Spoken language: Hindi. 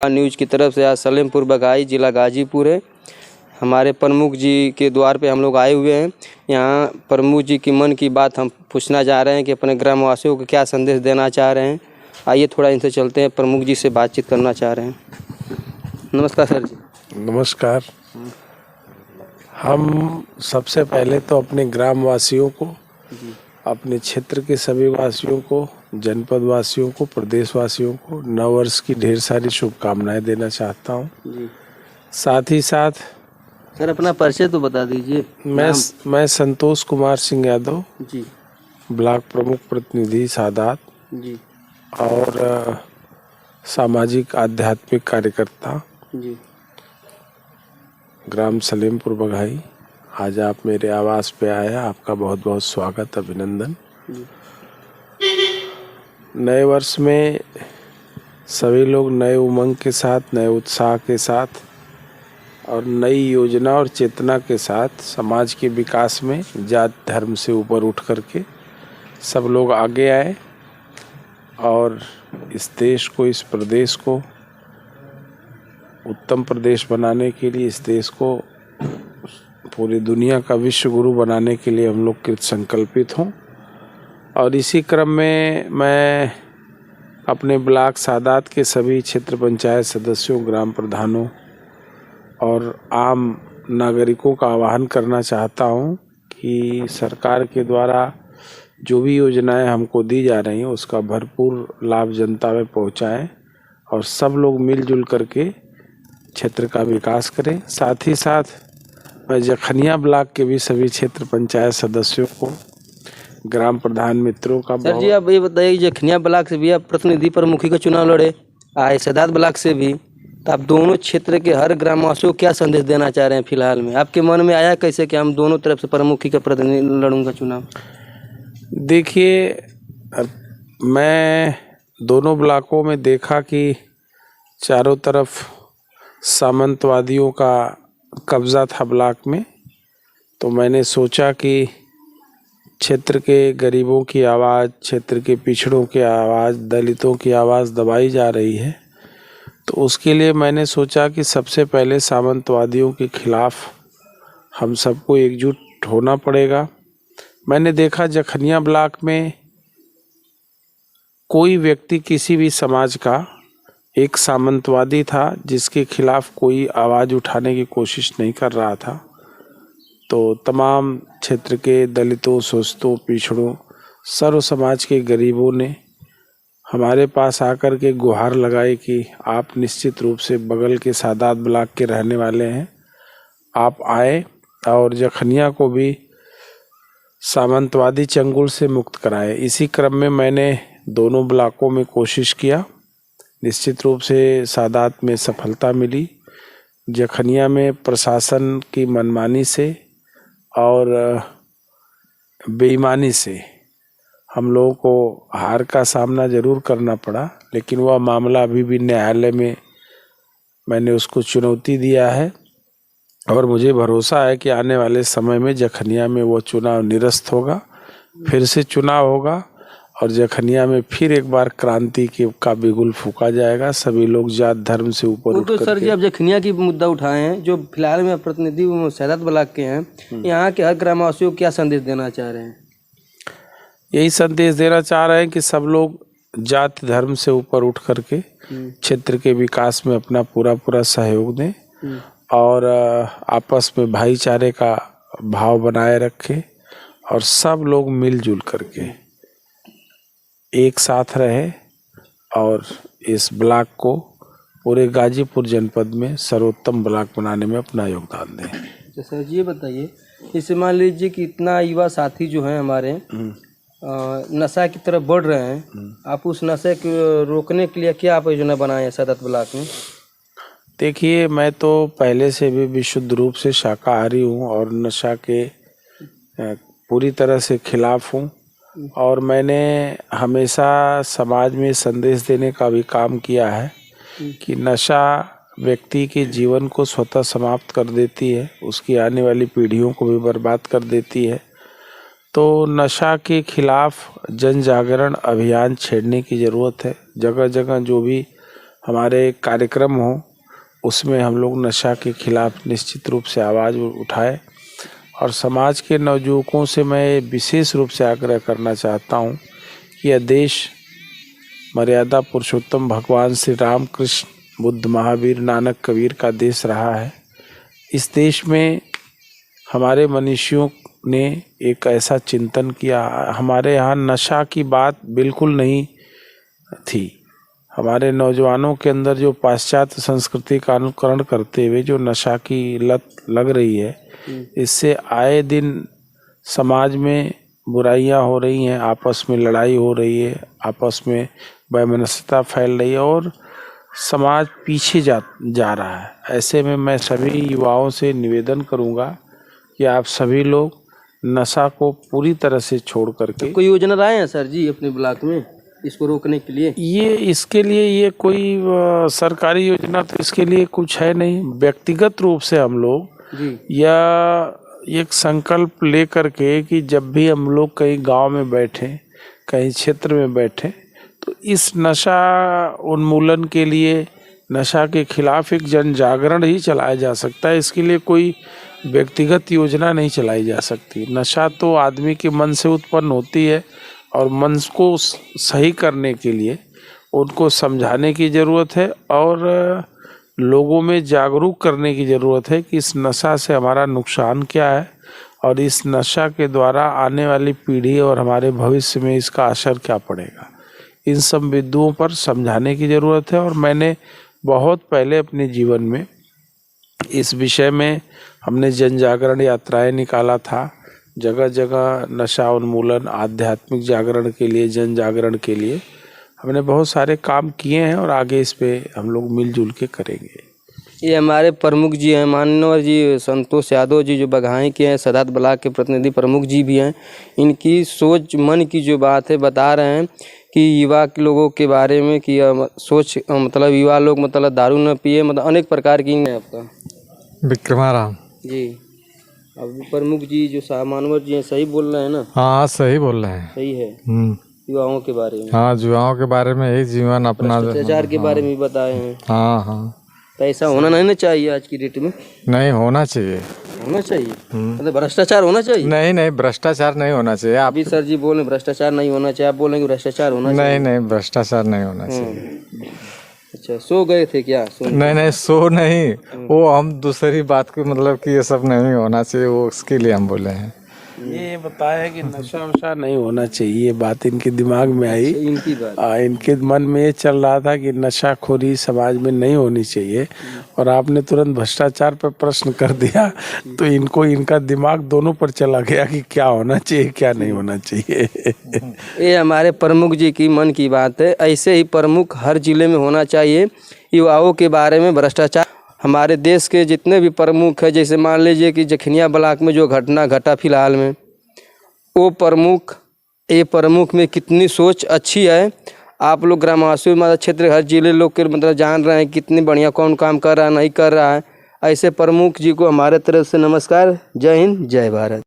न्यूज़ की तरफ से आज सलेमपुर बघाई जिला गाजीपुर है। हमारे प्रमुख जी के द्वार पे हम लोग आए हुए हैं। यहाँ प्रमुख जी की मन की बात हम पूछना चाह रहे हैं कि अपने ग्रामवासियों को क्या संदेश देना चाह रहे हैं। आइए थोड़ा इनसे चलते हैं, प्रमुख जी से बातचीत करना चाह रहे हैं। नमस्कार सर जी। नमस्कार। हम सबसे पहले तो अपने ग्रामवासियों को, अपने क्षेत्र के सभी वासियों को, जनपद वासियों को, प्रदेश वासियों को नव वर्ष की ढेर सारी शुभकामनाएं देना चाहता हूं। साथ ही साथ सर अपना परिचय तो बता दीजिए। मैं संतोष कुमार सिंह यादव जी, ब्लॉक प्रमुख प्रतिनिधि सादात जी, और सामाजिक आध्यात्मिक कार्यकर्ता जी। ग्राम सलेमपुर बघाई। आज आप मेरे आवास पे आए, आपका बहुत बहुत स्वागत, अभिनंदन। नए वर्ष में सभी लोग नए उमंग के साथ, नए उत्साह के साथ और नई योजना और चेतना के साथ समाज के विकास में जात धर्म से ऊपर उठ करके सब लोग आगे आए और इस देश को, इस प्रदेश को उत्तम प्रदेश बनाने के लिए, इस देश को पूरी दुनिया का विश्व गुरु बनाने के लिए हम लोग कृत संकल्पित हों। और इसी क्रम में मैं अपने ब्लॉक सादात के सभी क्षेत्र पंचायत सदस्यों, ग्राम प्रधानों और आम नागरिकों का आह्वान करना चाहता हूं कि सरकार के द्वारा जो भी योजनाएं हमको दी जा रही हैं उसका भरपूर लाभ जनता में पहुंचाएं और सब लोग मिलजुल करके क्षेत्र का विकास करें। साथ ही साथ मैं जखनिया ब्लॉक के भी सभी क्षेत्र पंचायत सदस्यों को, ग्राम प्रधान मित्रों का सर जी आप ये बताइए, जखनिया ब्लॉक से भी आप प्रतिनिधि प्रमुखी का चुनाव लड़े, आए सादात ब्लॉक से भी, तो आप दोनों क्षेत्र के हर ग्रामवासियों को क्या संदेश देना चाह रहे हैं? फिलहाल में आपके मन में आया कैसे कि हम दोनों तरफ से प्रमुखी का प्रतिनिधि लड़ूंगा चुनाव? देखिए, मैं दोनों ब्लॉकों में देखा कि चारों तरफ सामंतवादियों का कब्जा था ब्लॉक में, तो मैंने सोचा कि क्षेत्र के गरीबों की आवाज़, क्षेत्र के पिछड़ों की आवाज़, दलितों की आवाज़ दबाई जा रही है, तो उसके लिए मैंने सोचा कि सबसे पहले सामंतवादियों के खिलाफ हम सबको एकजुट होना पड़ेगा। मैंने देखा जखनिया ब्लॉक में कोई व्यक्ति किसी भी समाज का एक सामंतवादी था जिसके खिलाफ कोई आवाज़ उठाने की कोशिश नहीं कर रहा था। तो तमाम क्षेत्र के दलितों, शोषितों, पिछड़ों, सर्व समाज के गरीबों ने हमारे पास आकर के गुहार लगाई कि आप निश्चित रूप से बगल के सादात ब्लॉक के रहने वाले हैं, आप आए और जखनिया को भी सामंतवादी चंगुल से मुक्त कराए। इसी क्रम में मैंने दोनों ब्लॉकों में कोशिश किया। निश्चित रूप से सादात में सफलता मिली। जखनिया में प्रशासन की मनमानी से और बेईमानी से हम लोगों को हार का सामना जरूर करना पड़ा, लेकिन वह मामला अभी भी न्यायालय में मैंने उसको चुनौती दिया है और मुझे भरोसा है कि आने वाले समय में जखनिया में वो चुनाव निरस्त होगा, फिर से चुनाव होगा और जखनिया में फिर एक बार क्रांति का बिगुल फूका जाएगा। सभी लोग जात धर्म से ऊपर उठ करके। सर जी आप जखनिया की मुद्दा उठाए हैं, जो फिलहाल में प्रतिनिधि सादात ब्लॉक के हैं, यहाँ के हर ग्रामवासियों को क्या संदेश देना चाह रहे हैं? यही संदेश देना चाह रहे हैं कि सब लोग जात धर्म से ऊपर उठ करके क्षेत्र के विकास में अपना पूरा सहयोग दें और आपस में भाईचारे का भाव बनाए रखें और सब लोग मिलजुल करके एक साथ रहे और इस ब्लॉक को पूरे गाजीपुर जनपद में सर्वोत्तम ब्लॉक बनाने में अपना योगदान दें। अच्छा सर जी ये बताइए, इसे मान लीजिए कि इतना युवा साथी जो हैं हमारे नशा की तरफ बढ़ रहे हैं, आप उस नशे को रोकने के लिए क्या आप योजना बनाए हैं सादात ब्लॉक में? देखिए, मैं तो पहले से भी विशुद्ध रूप से शाकाहारी हूँ और नशा के पूरी तरह से खिलाफ हूँ और मैंने हमेशा समाज में संदेश देने का भी काम किया है कि नशा व्यक्ति के जीवन को स्वतः समाप्त कर देती है, उसकी आने वाली पीढ़ियों को भी बर्बाद कर देती है। तो नशा के खिलाफ जन जागरण अभियान छेड़ने की ज़रूरत है। जगह जगह जो भी हमारे कार्यक्रम हो उसमें हम लोग नशा के खिलाफ निश्चित रूप से आवाज़ उठाए। और समाज के नवयुवकों से मैं विशेष रूप से आग्रह करना चाहता हूँ कि यह देश मर्यादा पुरुषोत्तम भगवान श्री राम कृष्ण बुद्ध महावीर नानक कबीर का देश रहा है। इस देश में हमारे मनीषियों ने एक ऐसा चिंतन किया, हमारे यहाँ नशा की बात बिल्कुल नहीं थी। हमारे नौजवानों के अंदर जो पाश्चात्य संस्कृति का अनुकरण करते हुए जो नशा की लत लग रही है, इससे आए दिन समाज में बुराइयां हो रही हैं, आपस में लड़ाई हो रही है, आपस में वैमनस्यता फैल रही है और समाज पीछे जा रहा है। ऐसे में मैं सभी युवाओं से निवेदन करूंगा कि आप सभी लोग नशा को पूरी तरह से छोड़ करके। कोई योजना लाए हैं सर जी अपने ब्लॉक में इसको रोकने के लिए? इसके लिए ये कोई सरकारी योजना तो इसके लिए कुछ है नहीं। व्यक्तिगत रूप से हम लोग या एक संकल्प ले करके कि जब भी हम लोग कहीं गांव में बैठे, कहीं क्षेत्र में बैठे, तो इस नशा उन्मूलन के लिए, नशा के खिलाफ एक जन जागरण ही चलाया जा सकता है। इसके लिए कोई व्यक्तिगत योजना नहीं चलाई जा सकती। नशा तो आदमी के मन से उत्पन्न होती है और मन को सही करने के लिए उनको समझाने की ज़रूरत है और लोगों में जागरूक करने की ज़रूरत है कि इस नशा से हमारा नुकसान क्या है और इस नशा के द्वारा आने वाली पीढ़ी और हमारे भविष्य में इसका असर क्या पड़ेगा। इन सब बिंदुओं पर समझाने की ज़रूरत है और मैंने बहुत पहले अपने जीवन में इस विषय में हमने जन जागरण यात्राएं निकाला था। जगह जगह नशा उन्मूलन, आध्यात्मिक जागरण के लिए, जन जागरण के लिए हमने बहुत सारे काम किए हैं और आगे इस पे हम लोग मिलजुल के करेंगे। ये हमारे प्रमुख जी हैं, माननीय जी संतोष यादव जी जो बघाई के हैं, सदात ब्लॉक के प्रतिनिधि प्रमुख जी भी हैं। इनकी सोच मन की जो बात है बता रहे हैं कि युवा के लोगों के बारे में कि सोच मतलब युवा लोग मतलब दारू न पिए, मतलब अनेक प्रकार की है। आपका विक्रमाराम जी। अब प्रमुख जी जो मानवर जी हैं सही बोल रहे हैं ना? हाँ सही बोल रहे हैं। सही है। युवाओं के बारे में, हाँ युवाओं के बारे में यही जीवन अपना, भ्रष्टाचार के बारे में भी बताए हैं। हाँ हाँ तो ऐसा होना नहीं ना चाहिए आज की डेट में? नहीं होना चाहिए, होना चाहिए मतलब भ्रष्टाचार होना चाहिए? नहीं भ्रष्टाचार नहीं होना चाहिए। आप अभी सर जी बोले भ्रष्टाचार नहीं होना चाहिए, आप बोलेंगे भ्रष्टाचार होना चाहिए? नहीं भ्रष्टाचार नहीं होना चाहिए। अच्छा, सो गए थे क्या? नहीं सो नहीं, वो हम दूसरी बात को मतलब कि ये सब नहीं होना चाहिए, वो उसके लिए हम बोले हैं। ये बताया कि नशा वशा नहीं होना चाहिए, ये बात इनके दिमाग में आई। इनकी बात इनके मन में ये चल रहा था कि नशाखोरी समाज में नहीं होनी चाहिए और आपने तुरंत भ्रष्टाचार पर प्रश्न कर दिया तो इनको इनका दिमाग दोनों पर चला गया कि क्या होना चाहिए क्या नहीं होना चाहिए। ये हमारे प्रमुख जी की मन की बात है। ऐसे ही प्रमुख हर जिले में होना चाहिए। युवाओं के बारे में भ्रष्टाचार हमारे देश के जितने भी प्रमुख हैं, जैसे मान लीजिए कि जखनिया ब्लॉक में जो घटना घटा फिलहाल में, वो प्रमुख में कितनी सोच अच्छी है। आप लोग ग्रामवासी मतलब क्षेत्र हर जिले लोग के मतलब जान रहे हैं कितनी बढ़िया कौन काम कर रहा है नहीं कर रहा है। ऐसे प्रमुख जी को हमारे तरफ से नमस्कार। जय हिंद, जय भारत।